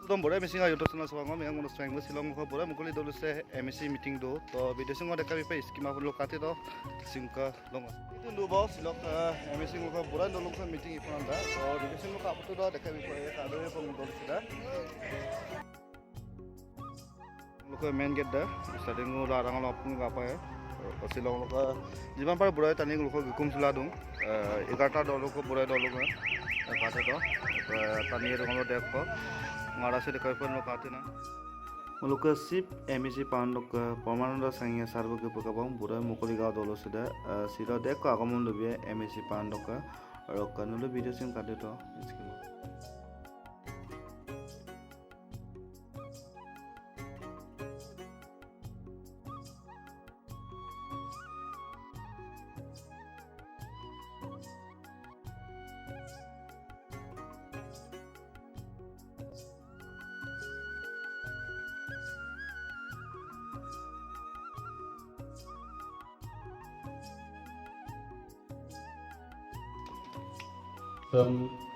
Tom borai meeting ayo to suna swang me ang strength mo silong ko borai mukuli dolu se MSC meeting do to bidesing ngode kabi pe skima lo kate to singka long itu do boss silok MSC ko borai dolu ko meeting ipon da to bidesing mo ka putu do dekabi pe ka do e pong dolu sida lo main gate da starting lo larang lo pung apa ya silong lo jiban par borai tani lo ko gukum sula dung 11 dolu ko borai dolu ko kate to tani ro lo dek ko ngara se dekai pun lokate na muluka sip MSC pandok permanent sangya sarvo ke pakabang bura mukuli ga dolo seda sira dek ko agamon lobe MSC pandok rokkan lo video sim kate to iskimo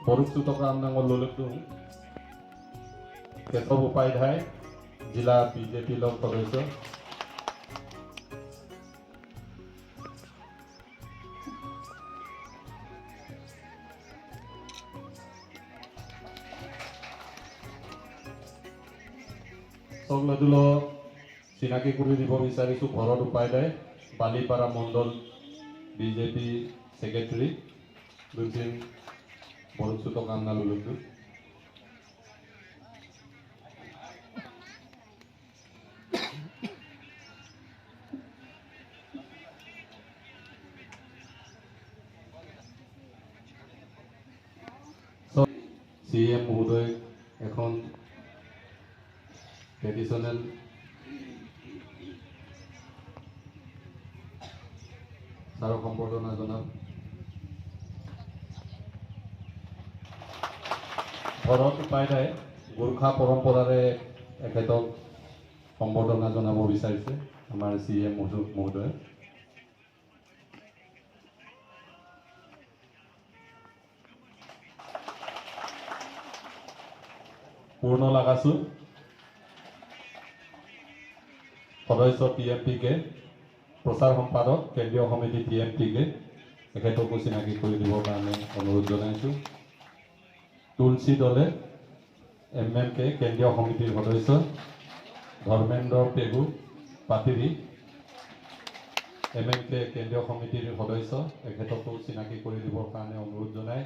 বরুক সুতকাম নাঙ্গল ললুকদুং কেশব উপাধ্যায় জিলা BJP লোক সদস্য সংলাদুলো চিনাকি কৰি দিব বিচাৰিছো ভৰত উপাধ্যায় বালিপাৰা মণ্ডল BJP secretary দুদিন বৰুক সুতকাম না ললুকদুং CM মহোদয় এখন ট্ৰেডিশনাল স্মাৰক সম্বৰ্ধনা জনাম ভৰত উপাধ্যায় গোৰ্খা পৰম্পৰাৰে এখেতক সম্বৰ্ধনা জনাব বিচাৰিছে আমাৰ CM মহোদয় পূৰ্ণ লাগাছো সদস্য TMPK প্ৰচাৰ সম্পাদক কেন্দ্ৰীয় সমিতি TMPK এখেতকো চিনাকি কৰি দিবৰ কাৰণে অনুৰোধ জনাইছোঁ তুলসী দলে MMK কেন্দ্ৰীয় সমিতিৰ সদস্য ধৰ্মেন্দ্ৰ পেগু পাতিৰি MMK কেন্দ্ৰীয় সমিতিৰ সদস্য এখেতকো চিনাকি কৰি দিবৰ কাৰণে অনুৰোধ জনাই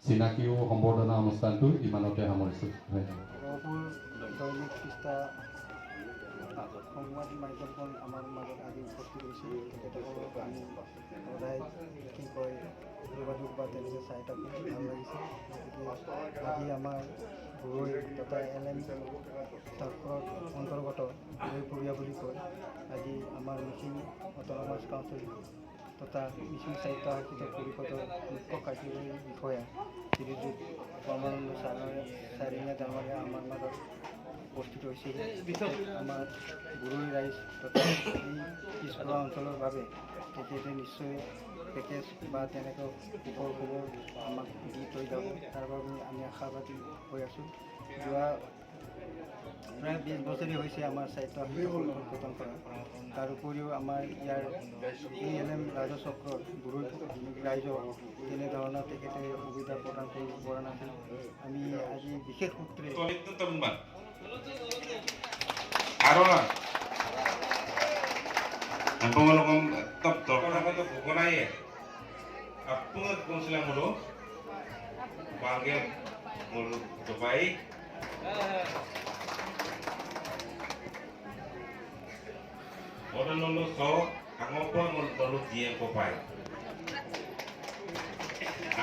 চিনাকি ও সম্বৰ্ধনা অনুষ্ঠানটো ইমানতে সামৰিছোঁ সংবাদ মাধ্যমখন আমাৰ মাজত আজি উপস্থিত হৈছিল তেখেতসকলক আমি সদায় কি কয় যোগাযোগ বা তেনেকৈ চাই থাকোঁ ভাল লাগিছে গতিকে আজি আমাৰ বড়ৈ তথা LM চক্ৰৰ অন্তৰ্গত বড়ৈপুৰীয়া বুলি কয় আজি আমাৰ মিচিং অট'নমাছ কাউন্সিল তথা মিচিং সাহিত্য সাংস্কৃতিক পৰিষদৰ মুখ্য কাৰ্যবাহী বিষয়া শ্ৰীযুত পৰমানন্দ চাৰিঙীয়া ডাঙৰীয়া আমাৰ মাজত উপস্থিত হৈছে আমাৰ বড়ৈ ৰাইজ তথা এই পিছপৰা অঞ্চলৰ বাবে তেখেতে নিশ্চয় পেকেজ বা তেনেকৈ সুখৰ খবৰ আমাক দি থৈ যাব তাৰ বাবে আমি আশাবাদী হৈ আছোঁ যোৱা প্ৰায় 20 বছৰেই হৈছে আমাৰ সাহিত্য উদ্বোধন কৰা তাৰ উপৰিও আমাৰ ইয়াৰ LM ৰাজচক্ৰৰ বড়ৈ ৰাইজক তেনেধৰণৰ তেখেতে সুবিধা প্ৰদান কৰিব পৰা নাছিল আমি আজি বিশেষ সূত্ৰে আৰু আপোনালোকক তপ দৰ্শকতো বনাই আপোনাক কোনছিলা মোৰো বাগে মোৰ দবাই অদনলো স আগৰ মোৰ দলক দিয়ে পায়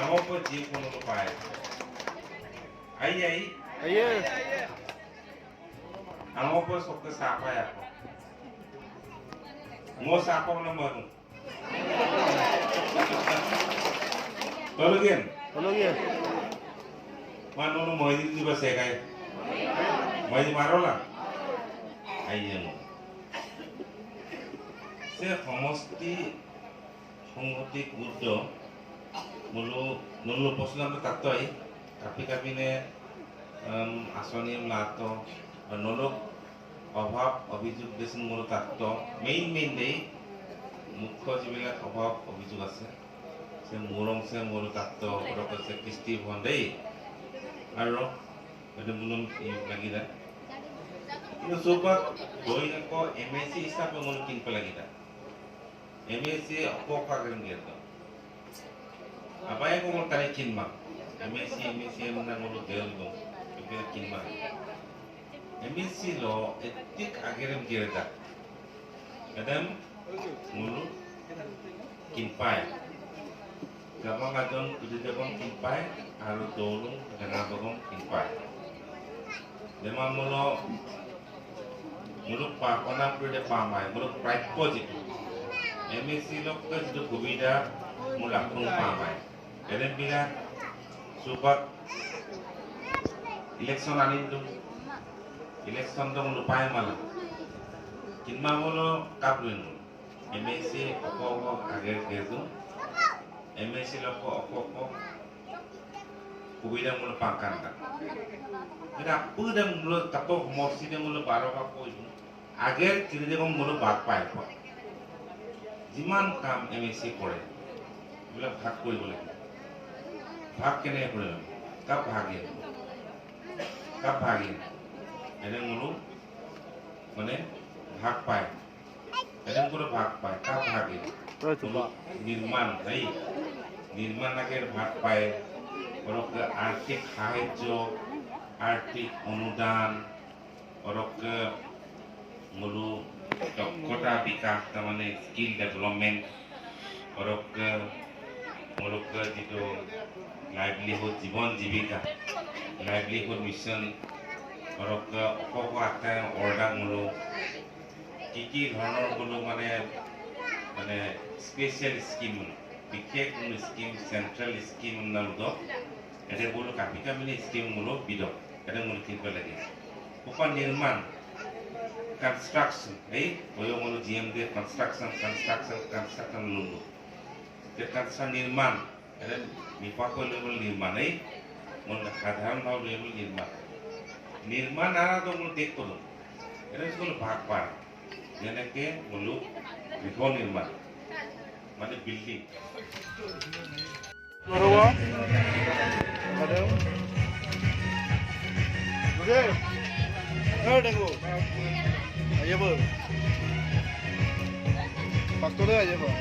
আগৰ দিয়ে কোনো পায় আই আগৰ সবকে সাপায় আকৌ Mau siapa nama tu? Tolongin. Mana orang mau ini juga saya kaya. Mau ini marah lah. Ayam. Saya সমষ্টি গুৰুত্ব মূলো নলো পছলাম তাতই কাপি কাপিনে আঁচনি লাত নলক অভাৱ অভিযোগ দেচোন মোৰ তাত মেইন দেই মুখ্য যিবিলাক অভাৱ অভিযোগ আছে সে মোৰ অংশে মোৰ তাত আছে কৃষ্টি ভন দেই আৰু এইটো মূলম লাগি যায় কিন্তু চৌপাত দৈ আকৌ MSc হিচাপে মোৰ কিনিব লাগিল MSc অপকাৰণ দিয়ে apa yang kamu tadi kinma MSc mana ngulu deal dong itu kinma MSc lo etik akhirnya kira kadang ngulu kinpai kamu ngadon udah jabang kinpai harus dolong dengan abang kinpai demam mulu pak ona perlu pamai mulu pride positif MSc lo ke situ kubida mula pun pamai Kalian bilang sobat election anin tu election tu lupa malah kinma mulu kapluin MSc opo agar gitu MSc loko opo kubida mulu pangkan kan kita apa dah mulu tapok morsi dah mulu baru apa itu agar kiri dia mulu bapak apa jiman kam MSc kore bila hak koi boleh ভাগ কেনে কৰিম cup ভাগিন এনে মূলো মানে ভাগ পায় এনে কোনো ভাগ পায় কাপ ভাগিন নির্মাণ এই নির্মাণ আগের ভাগ পায় ওরকে আর্থিক সাহায্য আর্থিক অনুদান ওরকে মূলো দক্ষতা বিকাশ তার মানে স্কিল ডেভেলপমেন্ট ওরকে ওরকে যেটো লাইভলিহুড জীবন জীবিকা লাইভলিহুড মিশন ধৰক অপকাতে অৰ্ডাৰ মূলো কি ধৰণৰ কোনো মানে স্পেচিয়েল স্কিম বিশেষ কোনো স্কিম চেন্ট্ৰেল স্কিম নামতো এটা বলো কাপিকামিনি স্কিম মূলো বিদক এটা মূল কিনব লাগে উপা নিৰ্মাণ কনষ্ট্ৰাকশ্যন এই বয়ো মূলো GMD কনষ্ট্ৰাকশ্যন লোনো কনষ্ট্ৰাকশ্যন নিৰ্মাণ এটা নিপাকৈ লৈ বল নিৰ্মাণ এই মোৰ সাধাৰণভাৱে লৈ বল নিৰ্মাণ আৰু মোৰ দেখ কৰোঁ এটা কোনো ভাগ পায় যেনেকৈ বোলো গৃহ নিৰ্মাণ মানে বিল্ডিং Faktornya aja, Pak.